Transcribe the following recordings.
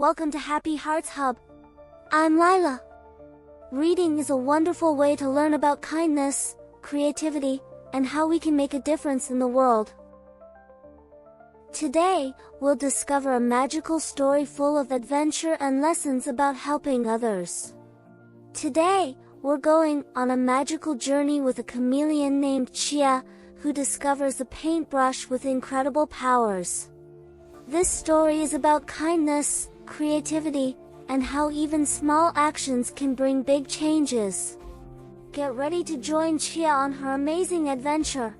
Welcome to Happy Hearts Hub. I'm Lila. Reading is a wonderful way to learn about kindness, creativity, and how we can make a difference in the world. Today, we'll discover a magical story full of adventure and lessons about helping others. Today, we're going on a magical journey with a chameleon named Chia, who discovers a paintbrush with incredible powers. This story is about kindness, creativity, and how even small actions can bring big changes. Get ready to join Chia on her amazing adventure.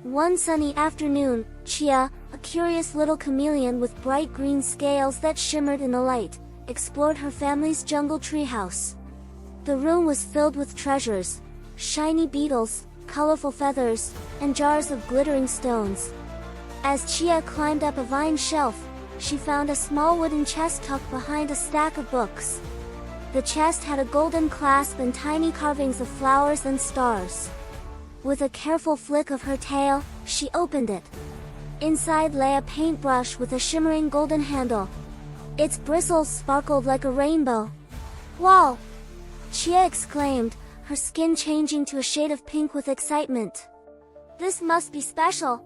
One sunny afternoon, Chia, a curious little chameleon with bright green scales that shimmered in the light, explored her family's jungle treehouse. The room was filled with treasures, shiny beetles, colorful feathers, and jars of glittering stones. As Chia climbed up a vine shelf, she found a small wooden chest tucked behind a stack of books. The chest had a golden clasp and tiny carvings of flowers and stars. With a careful flick of her tail, she opened it. Inside lay a paintbrush with a shimmering golden handle. Its bristles sparkled like a rainbow. "Wow!" Chia exclaimed, her skin changing to a shade of pink with excitement. "This must be special."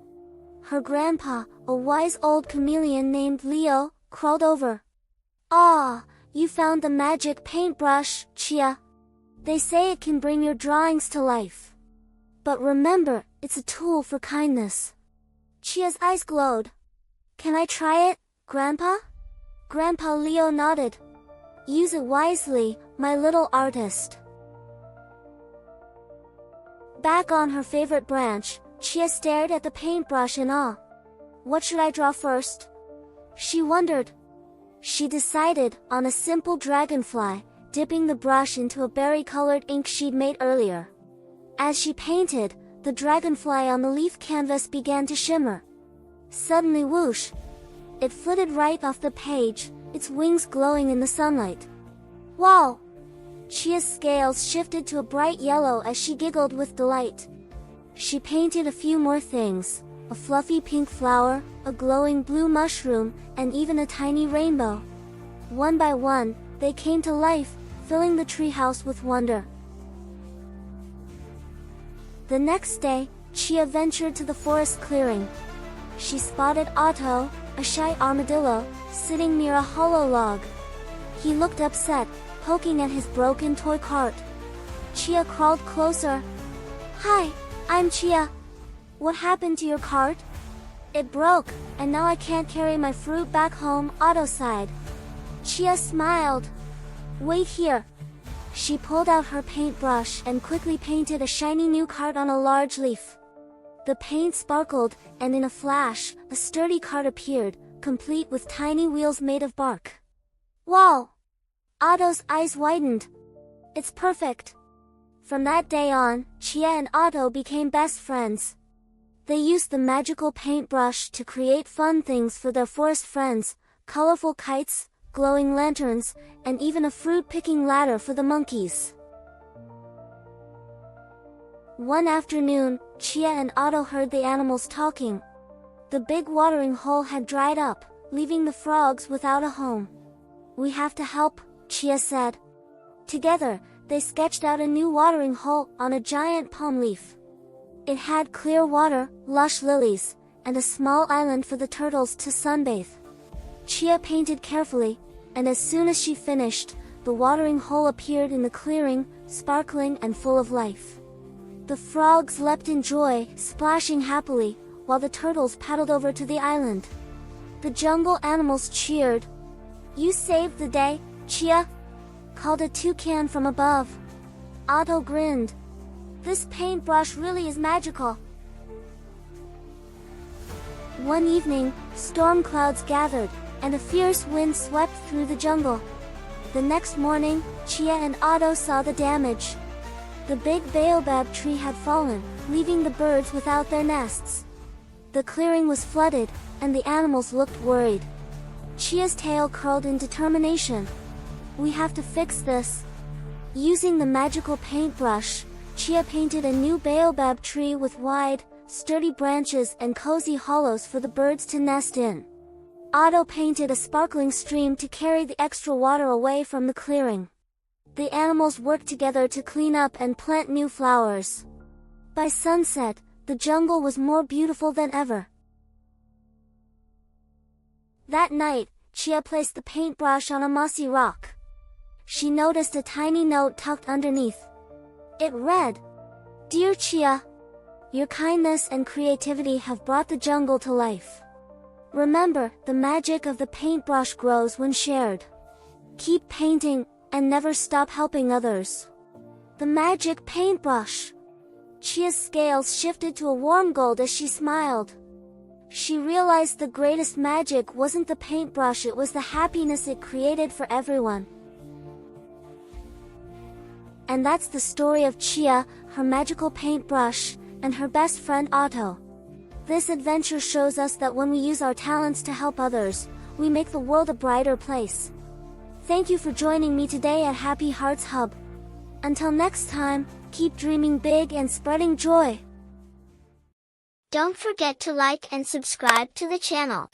Her grandpa, a wise old chameleon named Leo, crawled over. "Ah, you found the magic paintbrush, Chia. They say it can bring your drawings to life. But remember, it's a tool for kindness." Chia's eyes glowed. "Can I try it, Grandpa?" Grandpa Leo nodded. "Use it wisely, my little artist." Back on her favorite branch, Chia stared at the paintbrush in awe. What should I draw first? She wondered. She decided on a simple dragonfly, dipping the brush into a berry-colored ink she'd made earlier. As she painted, the dragonfly on the leaf canvas began to shimmer. Suddenly, whoosh! It flitted right off the page, its wings glowing in the sunlight. "Wow!" Chia's scales shifted to a bright yellow as she giggled with delight. She painted a few more things, a fluffy pink flower, a glowing blue mushroom, and even a tiny rainbow. One by one, they came to life, filling the treehouse with wonder. The next day, Chia ventured to the forest clearing. She spotted Otto, a shy armadillo, sitting near a hollow log. He looked upset, poking at his broken toy cart. Chia crawled closer. "Hi, I'm Chia. What happened to your cart?" "It broke, and now I can't carry my fruit back home," Otto sighed. Chia smiled. "Wait here." She pulled out her paintbrush and quickly painted a shiny new cart on a large leaf. The paint sparkled, and in a flash, a sturdy cart appeared, complete with tiny wheels made of bark. "Wow!" Otto's eyes widened. "It's perfect." From that day on, Chia and Otto became best friends. They used the magical paintbrush to create fun things for their forest friends, colorful kites, glowing lanterns, and even a fruit-picking ladder for the monkeys. One afternoon, Chia and Otto heard the animals talking. The big watering hole had dried up, leaving the frogs without a home. "We have to help," Chia said. Together, they sketched out a new watering hole on a giant palm leaf. It had clear water, lush lilies, and a small island for the turtles to sunbathe. Chia painted carefully, and as soon as she finished, the watering hole appeared in the clearing, sparkling and full of life. The frogs leapt in joy, splashing happily, while the turtles paddled over to the island. The jungle animals cheered. "You saved the day, Chia," called a toucan from above. Otto grinned. "This paintbrush really is magical." One evening, storm clouds gathered, and a fierce wind swept through the jungle. The next morning, Chia and Otto saw the damage. The big baobab tree had fallen, leaving the birds without their nests. The clearing was flooded, and the animals looked worried. Chia's tail curled in determination. "We have to fix this." Using the magical paintbrush, Chia painted a new baobab tree with wide, sturdy branches and cozy hollows for the birds to nest in. Otto painted a sparkling stream to carry the extra water away from the clearing. The animals worked together to clean up and plant new flowers. By sunset, the jungle was more beautiful than ever. That night, Chia placed the paintbrush on a mossy rock. She noticed a tiny note tucked underneath. It read, "Dear Chia, your kindness and creativity have brought the jungle to life. Remember, the magic of the paintbrush grows when shared. Keep painting, and never stop helping others." The magic paintbrush. Chia's scales shifted to a warm gold as she smiled. She realized the greatest magic wasn't the paintbrush, it was the happiness it created for everyone. And that's the story of Chia, her magical paintbrush, and her best friend Otto. This adventure shows us that when we use our talents to help others, we make the world a brighter place. Thank you for joining me today at Happy Hearts Hub. Until next time, keep dreaming big and spreading joy. Don't forget to like and subscribe to the channel.